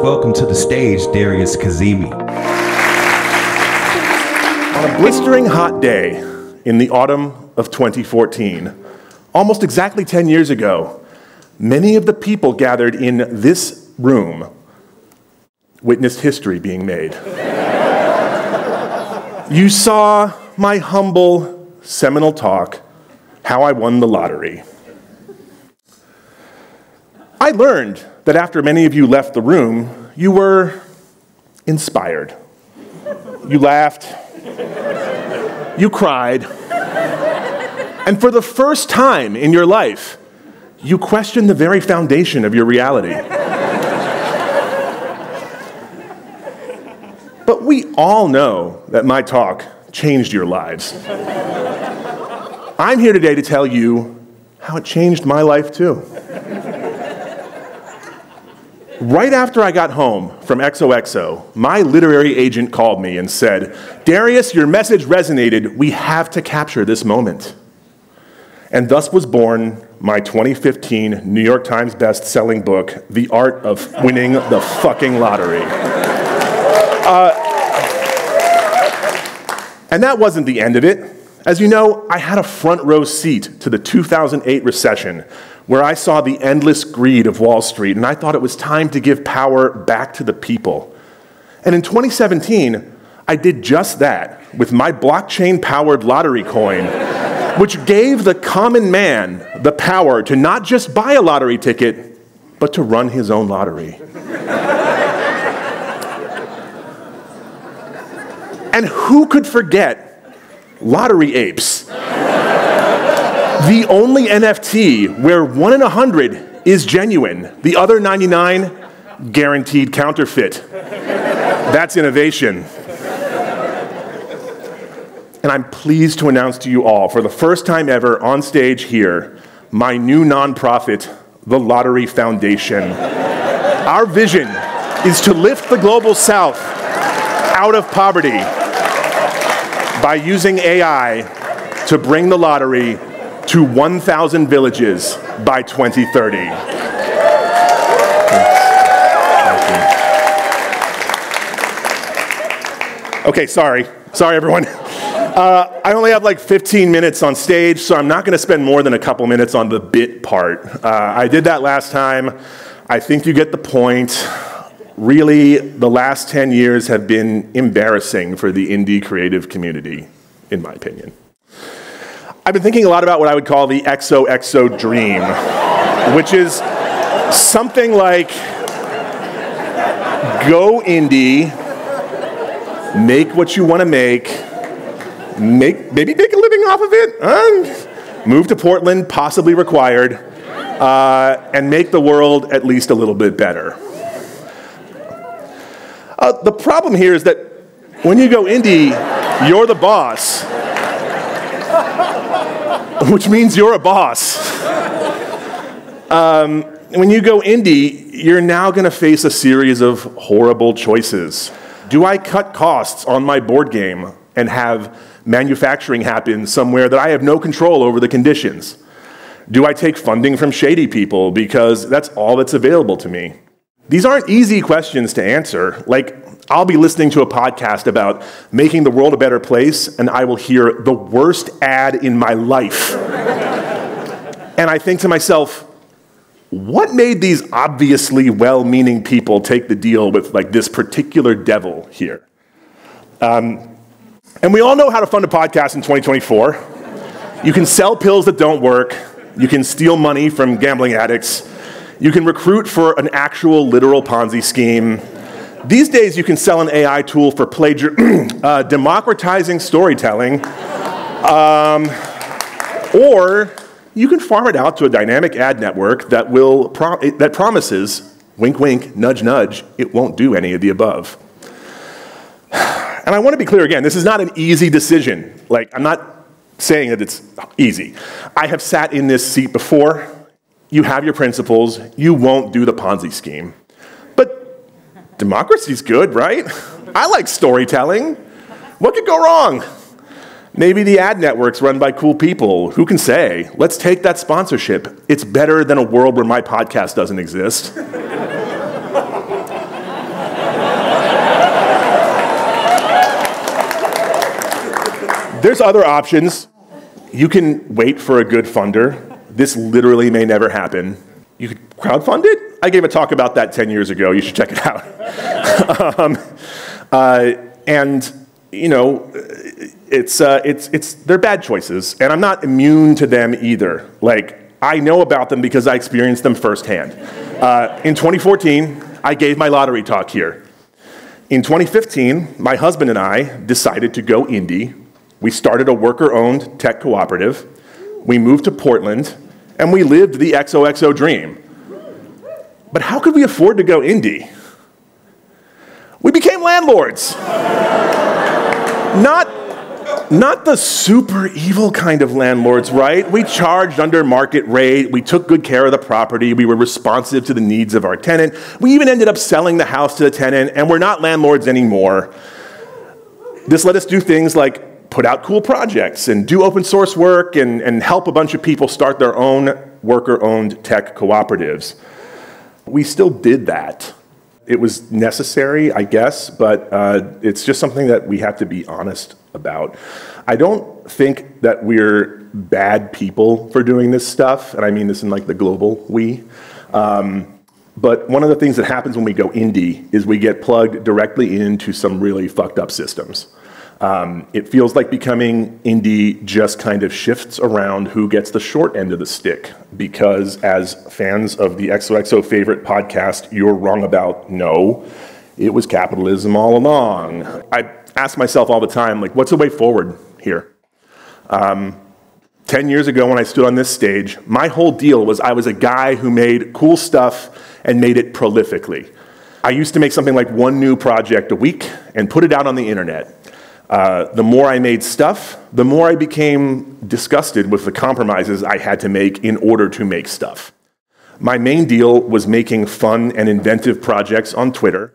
welcome to the stage, Darius Kazemi. On a blistering hot day in the autumn of 2014, almost exactly 10 years ago, many of the people gathered in this room witnessed history being made. You saw my humble, seminal talk, How I Won the Lottery. I learned that after many of you left the room, you were inspired. You laughed, you cried, and for the first time in your life, you questioned the very foundation of your reality. But we all know that my talk changed your lives. I'm here today to tell you how it changed my life too. Right after I got home from XOXO, my literary agent called me and said, "Darius, your message resonated. We have to capture this moment." And thus was born my 2015 New York Times best-selling book, The Art of Winning the Fucking Lottery. And that wasn't the end of it. As you know, I had a front row seat to the 2008 recession, where I saw the endless greed of Wall Street, and I thought it was time to give power back to the people. And in 2017, I did just that with my blockchain-powered lottery coin, which gave the common man the power to not just buy a lottery ticket, but to run his own lottery. And who could forget lottery apes? The only NFT where 1 in 100 is genuine, the other 99 guaranteed counterfeit. That's innovation. And I'm pleased to announce to you all, for the first time ever on stage here, my new nonprofit, the Lottery Foundation. Our vision is to lift the global South out of poverty by using AI to bring the lottery to 1,000 villages by 2030. Okay, sorry everyone. I only have like 15 minutes on stage, so I'm not going to spend more than a couple minutes on the bit part. I did that last time. I think you get the point. Really, the last 10 years have been embarrassing for the indie creative community, in my opinion. I've been thinking a lot about what I would call the XOXO dream, which is something like go indie, make what you want to make, maybe make a living off of it, move to Portland, possibly required, and make the world at least a little bit better. The problem here is that when you go indie, you're the boss. Which means you're a boss. When you go indie, you're now going to face a series of horrible choices. Do I cut costs on my board game and have manufacturing happen somewhere that I have no control over the conditions? Do I take funding from shady people because that's all that's available to me? These aren't easy questions to answer. Like, I'll be listening to a podcast about making the world a better place, and I will hear the worst ad in my life. And I think to myself, what made these obviously well-meaning people take the deal with like this particular devil here? And we all know how to fund a podcast in 2024. You can sell pills that don't work. You can steal money from gambling addicts. You can recruit for an actual literal Ponzi scheme. These days, you can sell an AI tool for democratizing storytelling, or you can farm it out to a dynamic ad network that that promises, wink, wink, nudge, nudge, it won't do any of the above. And I want to be clear again, this is not an easy decision. Like, I'm not saying that it's easy. I have sat in this seat before. You have your principles. You won't do the Ponzi scheme. Democracy's good, right? I like storytelling. What could go wrong? Maybe the ad network's run by cool people. Who can say? Let's take that sponsorship. It's better than a world where my podcast doesn't exist. There's other options. You can wait for a good funder. This literally may never happen. You could crowdfund it. I gave a talk about that 10 years ago. You should check it out. And you know, they're bad choices, and I'm not immune to them either. Like, I know about them because I experienced them firsthand. In 2014, I gave my lottery talk here. In 2015, my husband and I decided to go indie. We started a worker-owned tech cooperative. We moved to Portland, and we lived the XOXO dream. But how could we afford to go indie? We became landlords. Not the super evil kind of landlords, right? We charged under market rate. We took good care of the property. We were responsive to the needs of our tenant. We even ended up selling the house to the tenant, and we're not landlords anymore. This let us do things like put out cool projects and do open source work and help a bunch of people start their own worker-owned tech cooperatives. We still did that. It was necessary, I guess, but it's just something that we have to be honest about. I don't think that we're bad people for doing this stuff, and I mean this in like the global we. But one of the things that happens when we go indie is we get plugged directly into some really fucked up systems. It feels like becoming indie just kind of shifts around who gets the short end of the stick, because as fans of the XOXO favorite podcast, You're Wrong About No, it was capitalism all along. I ask myself all the time, like, what's the way forward here? 10 years ago when I stood on this stage, my whole deal was I was a guy who made cool stuff and made it prolifically. I used to make something like one new project a week and put it out on the internet. The more I made stuff, the more I became disgusted with the compromises I had to make in order to make stuff. My main deal was making fun and inventive projects on Twitter,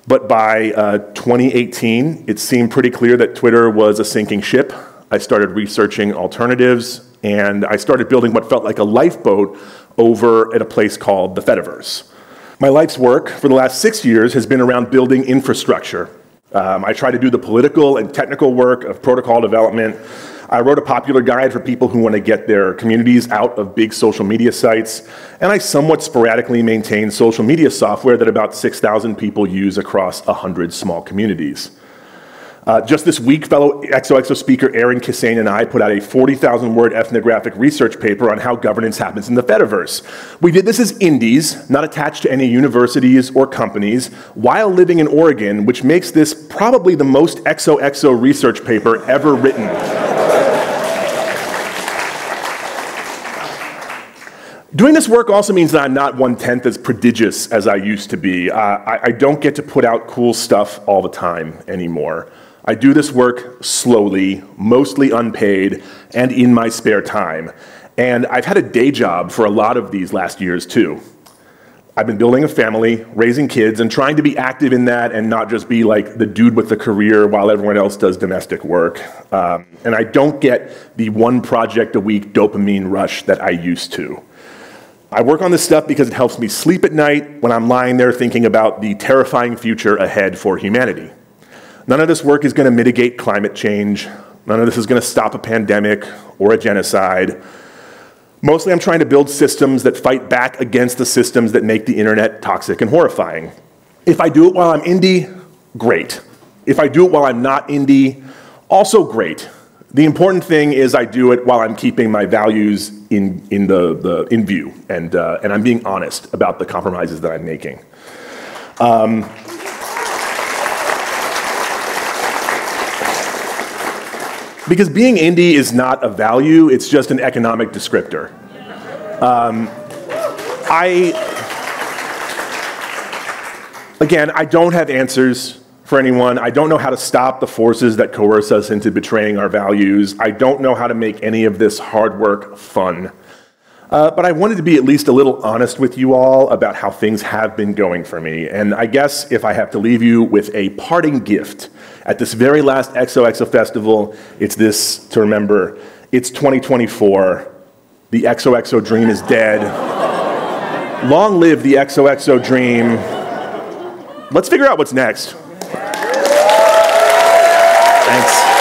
but by 2018, it seemed pretty clear that Twitter was a sinking ship. I started researching alternatives, and I started building what felt like a lifeboat over at a place called the Fediverse. My life's work for the last 6 years has been around building infrastructure. I try to do the political and technical work of protocol development. I wrote a popular guide for people who want to get their communities out of big social media sites, and I somewhat sporadically maintain social media software that about 6,000 people use across 100 small communities. Just this week, fellow XOXO speaker Aaron Kisane and I put out a 40,000-word ethnographic research paper on how governance happens in the Fediverse. We did this as indies, not attached to any universities or companies, while living in Oregon, which makes this probably the most XOXO research paper ever written. Doing this work also means that I'm not 1/10 as prodigious as I used to be. I don't get to put out cool stuff all the time anymore. I do this work slowly, mostly unpaid, and in my spare time. And I've had a day job for a lot of these last years too. I've been building a family, raising kids, and trying to be active in that and not just be like the dude with the career while everyone else does domestic work. And I don't get the one project a week dopamine rush that I used to. I work on this stuff because it helps me sleep at night when I'm lying there thinking about the terrifying future ahead for humanity. None of this work is going to mitigate climate change. None of this is going to stop a pandemic or a genocide. Mostly I'm trying to build systems that fight back against the systems that make the internet toxic and horrifying. If I do it while I'm indie, great. If I do it while I'm not indie, also great. The important thing is I do it while I'm keeping my values in view, and I'm being honest about the compromises that I'm making. Because being indie is not a value, it's just an economic descriptor. Again, I don't have answers for anyone. I don't know how to stop the forces that coerce us into betraying our values. I don't know how to make any of this hard work fun. But I wanted to be at least a little honest with you all about how things have been going for me. And I guess if I have to leave you with a parting gift at this very last XOXO festival, it's this to remember. It's 2024. The XOXO dream is dead. Long live the XOXO dream. Let's figure out what's next. Thanks.